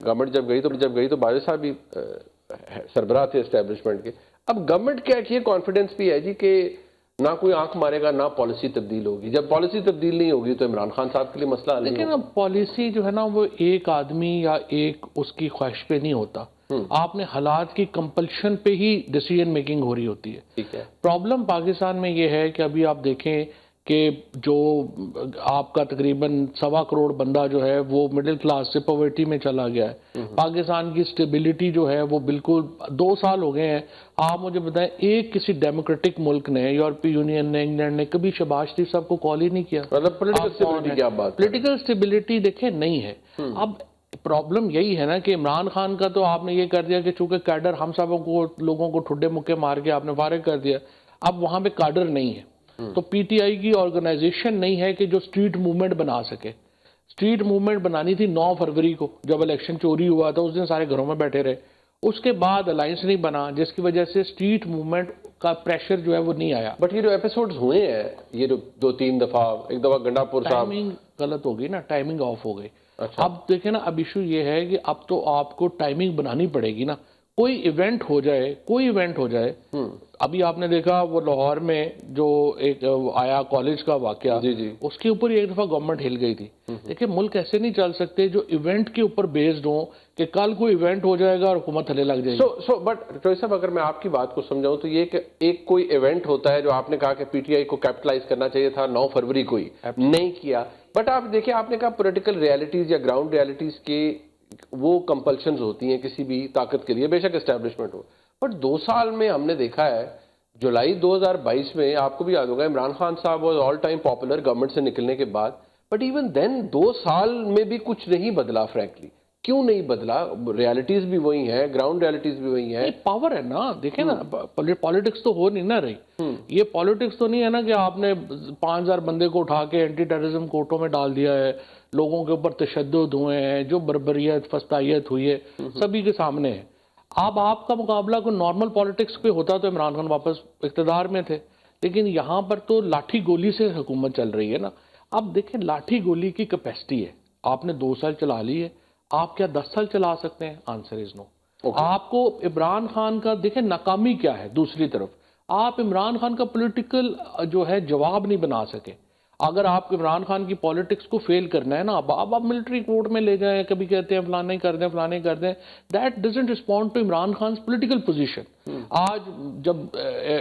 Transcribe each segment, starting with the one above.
Government جب گئی تو باجوہ صاحب بھی سربراہ تھے اسٹیبلشمنٹ کے. اب گورنمنٹ کا ایک یہ کانفیڈنس بھی ہے جی کہ نہ کوئی آنکھ مارے گا، نہ پالیسی تبدیل ہوگی. جب پالیسی تبدیل نہیں ہوگی تو عمران خان صاحب کے لیے مسئلہ حل نہیں ہوگا. لیکن اب پالیسی جو ہے نا وہ ایک آدمی یا ایک اس کی خواہش پہ نہیں ہوتا. آپ نے حالات کی کمپلشن پہ ہی ڈیسیژن میکنگ ہو رہی ہوتی ہے. ٹھیک ہے. پرابلم پاکستان میں یہ ہے کہ ابھی آپ دیکھیں کہ جو آپ کا تقریباً 1.25 کروڑ بندہ جو ہے وہ مڈل کلاس سے پاورٹی میں چلا گیا ہے. پاکستان کی سٹیبلٹی جو ہے وہ بالکل 2 سال ہو گئے ہیں. آپ مجھے بتائیں ایک کسی ڈیموکریٹک ملک نے، یورپی یونین نے، انگلینڈ نے کبھی شہباز شریف صاحب کو کال ہی نہیں کیا. مطلب پولیٹیکل اسٹیبلٹی کی آپ بات کریں. پولیٹیکل اسٹیبلٹی دیکھیں نہیں ہے. اب پرابلم یہی ہے نا کہ عمران خان کا تو آپ نے یہ کر دیا کہ چونکہ کیڈر ہم سب کو لوگوں کو ٹھڈے مکے مار کے آپ نے فارغ کر دیا. اب وہاں پہ کیڈر نہیں ہے تو پی ٹی آئی کی آرگنائزیشن نہیں ہے کہ جو سٹریٹ موومنٹ بنا سکے. سٹریٹ موومنٹ بنانی تھی 9 فروری کو جب الیکشن چوری ہوا تھا، اس دن سارے گھروں میں بیٹھے رہے. اس کے بعد الائنس نہیں بنا جس کی وجہ سے سٹریٹ موومنٹ کا پریشر جو ہے وہ نہیں آیا. بٹ یہ جو ایپیسوڈز ہوئے ہیں یہ جو 2-3 دفعہ، ایک دفعہ گنڈا پور صاحب، ٹائمنگ غلط ہو گئی نا، ٹائمنگ آف ہو گئی. اب دیکھیں نا، اب ایشو یہ ہے کہ اب تو آپ کو ٹائمنگ بنانی پڑے گی نا. کوئی ایونٹ ہو جائے. ابھی آپ نے دیکھا وہ لاہور میں جو ایک آیا کالج کا واقعہ، اس کے اوپر ایک دفعہ گورنمنٹ ہل گئی تھی. دیکھیں ملک ایسے نہیں چل سکتے جو ایونٹ کے اوپر بیسڈ ہوں کہ کل کوئی ایونٹ ہو جائے گا اور حکومت تھلے لگ جائے گی. بٹ چوہی صاحب اگر میں آپ کی بات کو سمجھاؤں تو یہ کہ ایک کوئی ایونٹ ہوتا ہے جو آپ نے کہا کہ پی ٹی آئی کو کیپٹلائز کرنا چاہیے تھا 9 فروری کو ہی، نہیں کیا. بٹ آپ دیکھیں، آپ نے کہا پولیٹیکل ریالٹیز یا گراؤنڈ ریالٹیز کی وہ کمپلشنز ہوتی ہیں کسی بھی طاقت کے لیے، بے شک اسٹیبلشمنٹ ہو. بٹ 2 سال میں ہم نے دیکھا ہے، جولائی 2022 میں آپ کو بھی یاد ہوگا عمران خان صاحب was all time popular government سے نکلنے کے بعد. بٹ ایون دین 2 سال میں بھی کچھ نہیں بدلا. فرینکلی کیوں نہیں بدلا؟ ریالٹیز بھی وہی ہیں، گراؤنڈ ریالٹیز بھی وہی ہیں. پاور ہے نا. دیکھیں نا، پالیٹکس تو ہو نہیں نہ رہی. یہ پالیٹکس تو نہیں ہے نا کہ آپ نے 5000 بندے کو اٹھا کے اینٹی ٹیررزم کورٹوں میں ڈال دیا ہے، لوگوں کے اوپر تشدد ہوئے ہیں، جو بربریت فسطائیت ہوئی ہے سبھی کے سامنے ہے. اب آپ کا مقابلہ کوئی نارمل پالیٹکس پہ ہوتا تو عمران خان واپس اقتدار میں تھے. لیکن یہاں پر تو لاٹھی گولی سے حکومت چل رہی ہے نا. اب دیکھیں لاٹھی گولی کی کیپیسٹی ہے. آپ نے 2 سال چلا لی ہے، آپ کیا 10 سال چلا سکتے ہیں؟ آنسر از نو. آپ کو عمران خان کا دیکھیں ناکامی کیا ہے. دوسری طرف آپ عمران خان کا پولیٹیکل جو ہے جواب نہیں بنا سکے. اگر آپ عمران خان کی پالیٹکس کو فیل کرنا ہے نا، اب آپ ملٹری کورٹ میں لے جائیں، کبھی کہتے ہیں فلانے کر دیں فلانے کر دیں. That doesn't respond to Imran Khan's political position. آج جب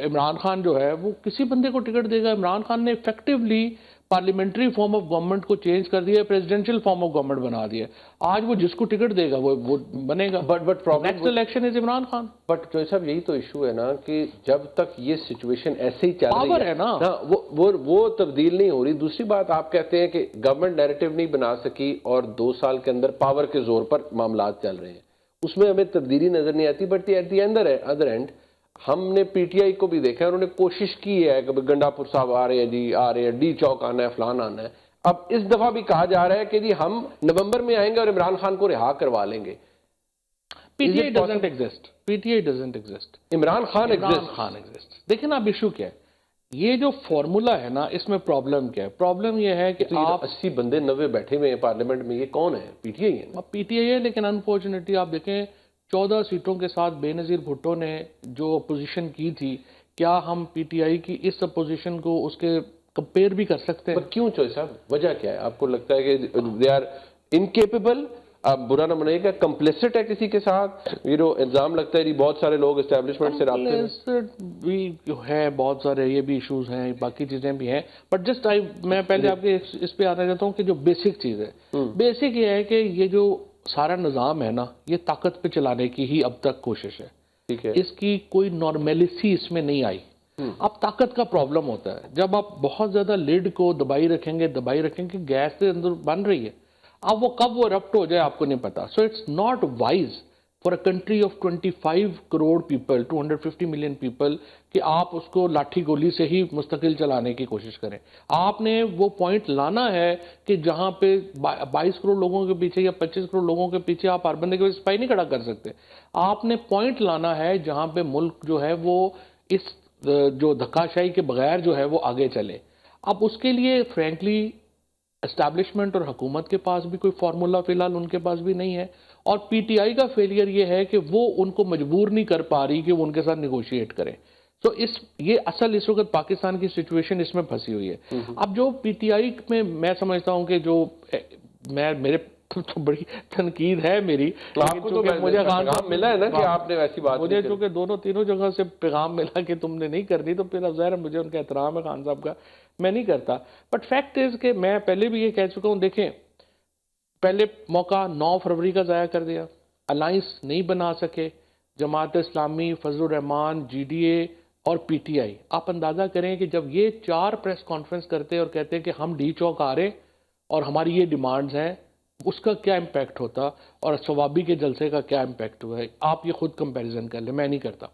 عمران خان جو ہے وہ کسی بندے کو ٹکٹ دے گا، عمران خان نے effectively parliamentary form of government کو چینج کر دیا، پریزیڈنشیل فارم آف گورنمنٹ بنا دیا. آج وہ جس کو ٹکٹ دے گا وہ بنے گا. But next election is Imran Khan. But چوہی صاحب یہی تو ایشو ہے نا کہ جب تک یہ سچویشن ایسے ہی چل رہی ہے نا وہ تبدیل نہیں ہو رہی. دوسری بات آپ کہتے ہیں کہ گورنمنٹ نیریٹو نہیں بنا سکی اور 2 سال کے اندر پاور کے زور پر معاملات چل رہے ہیں، اس میں ہمیں تبدیلی نظر نہیں آتی. But at the other end ہم نے پی ٹی آئی کو بھی دیکھا ہے، انہوں نے کوشش کی ہے کہ گنڈا پور صاحب آ رہے ہیں، ڈی چوک آنا ہے، فلان آنا ہے. اب اس دفعہ بھی کہا جا رہا ہے کہ جی ہم نومبر میں آئیں گے اور عمران خان کو رہا کروا لیں گے. P T I doesn't exist. P T I doesn't exist. Imran Khan exist. دیکھیں نا اب ایشو کیا ہے، یہ جو فارمولا ہے نا اس میں پرابلم کیا ہے؟ پرابلم یہ ہے کہ آپ 80 بندے 90 بیٹھے ہوئے ہیں پارلیمنٹ میں، یہ کون ہے؟ پی ٹی آئی ہے. پی ٹی آئی ہے، لیکن انفارچونیٹلی آپ دیکھیں 14 سیٹوں کے ساتھ بے نظیر بھٹو نے جو اپوزیشن کی تھی، کیا ہم پی ٹی آئی کی اس اپوزیشن کو اس کے کمپیئر بھی کر سکتے ہیں؟ کیوں چوہی صاحب؟ وجہ کیا ہے؟ آپ کو لگتا ہے کہ دے آر انکیپیبل؟ آپ برا نہ منائیے گا، کمپلیسٹ ہے کسی کے ساتھ؟ یہ جو الزام لگتا ہے جی بہت سارے لوگ اسٹیبلشمنٹ سے رابطے میں بھی ہے، بہت سارے یہ بھی ایشوز ہیں، باقی چیزیں بھی ہیں. بٹ جسٹ میں پہلے آپ کے اس پہ آنا چاہتا ہوں کہ جو بیسک چیز ہے، بیسک یہ ہے کہ یہ جو سارا نظام ہے نا یہ طاقت پہ چلانے کی ہی اب تک کوشش ہے. ٹھیک ہے، اس کی کوئی نارمیلیسی اس میں نہیں آئی. اب طاقت کا پرابلم ہوتا ہے جب آپ بہت زیادہ لیڈ کو دبائی رکھیں گے، گیس کے اندر بن رہی ہے. اب وہ کب وہ رپٹ ہو جائے آپ کو نہیں پتا. So it's not wise for a country of 25 crore people, 250 million people, کہ آپ اس کو لاٹھی گولی سے ہی مستقل چلانے کی کوشش کریں. آپ نے وہ پوائنٹ لانا ہے کہ جہاں پہ 22 کروڑ لوگوں کے پیچھے یا 25 کروڑ لوگوں کے پیچھے آپ ہر بندے کے سپاہی نہیں کھڑا کر سکتے. آپ نے پوائنٹ لانا ہے جہاں پہ ملک جو ہے وہ اس جو دھکا شاہی کے بغیر جو ہے وہ آگے چلے. اب اس کے لیے فرینکلی اسٹیبلشمنٹ اور حکومت کے پاس بھی کوئی فارمولا فی الحال ان کے پاس بھی نہیں ہے. اور پی ٹی آئی کا فیلئر یہ ہے کہ وہ ان کو مجبور نہیں کر پا رہی کہ وہ ان کے ساتھ نیگوشیٹ کریں. تو یہ اصل اس وقت پاکستان کی سچویشن اس میں پھنسی ہوئی ہے. اب جو پی ٹی آئی میں سمجھتا ہوں کہ جو میرے تو بڑی تنقید ہے میری، آپ کو تو مجھے پیغام ملا ہے نا کہ آپ نے ایسی بات مجھے چونکہ دونوں تینوں جگہ سے پیغام ملا کہ تم نے نہیں کرنی، تو پھر اب ظاہر ہے مجھے ان کا احترام ہے خان صاحب کا، میں نہیں کرتا. بٹ فیکٹ از کہ میں پہلے بھی یہ کہہ چکا ہوں، دیکھیں پہلے موقع 9 فروری کا ضائع کر دیا، الائنس نہیں بنا سکے، جماعت اسلامی، فضل الرحمان، جی ڈی اے اور پی ٹی آئی. آپ اندازہ کریں کہ جب یہ 4 پریس کانفرنس کرتے اور کہتے ہیں کہ ہم ڈی چوک آ رہے ہیں اور ہماری یہ ڈیمانڈز ہیں، اس کا کیا امپیکٹ ہوتا، اور ثوابی کے جلسے کا کیا امپیکٹ ہوا ہے. آپ یہ خود کمپیریزن کر لیں، میں نہیں کرتا.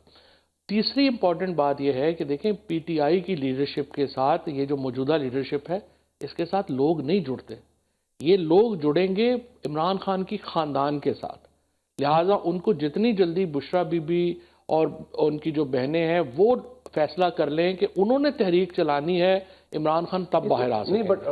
تیسری امپورٹنٹ بات یہ ہے کہ دیکھیں پی ٹی آئی کی لیڈرشپ کے ساتھ یہ جو موجودہ لیڈرشپ ہے اس کے ساتھ لوگ نہیں جڑتے. یہ لوگ جڑیں گے عمران خان کی خاندان کے ساتھ، لہٰذا ان کو جتنی جلدی بشرا بی بی اور ان کی جو بہنیں ہیں وہ فیصلہ کر لیں کہ انہوں نے تحریک چلانی ہے، عمران خان تب باہر آ سکیں. نہیں، بٹ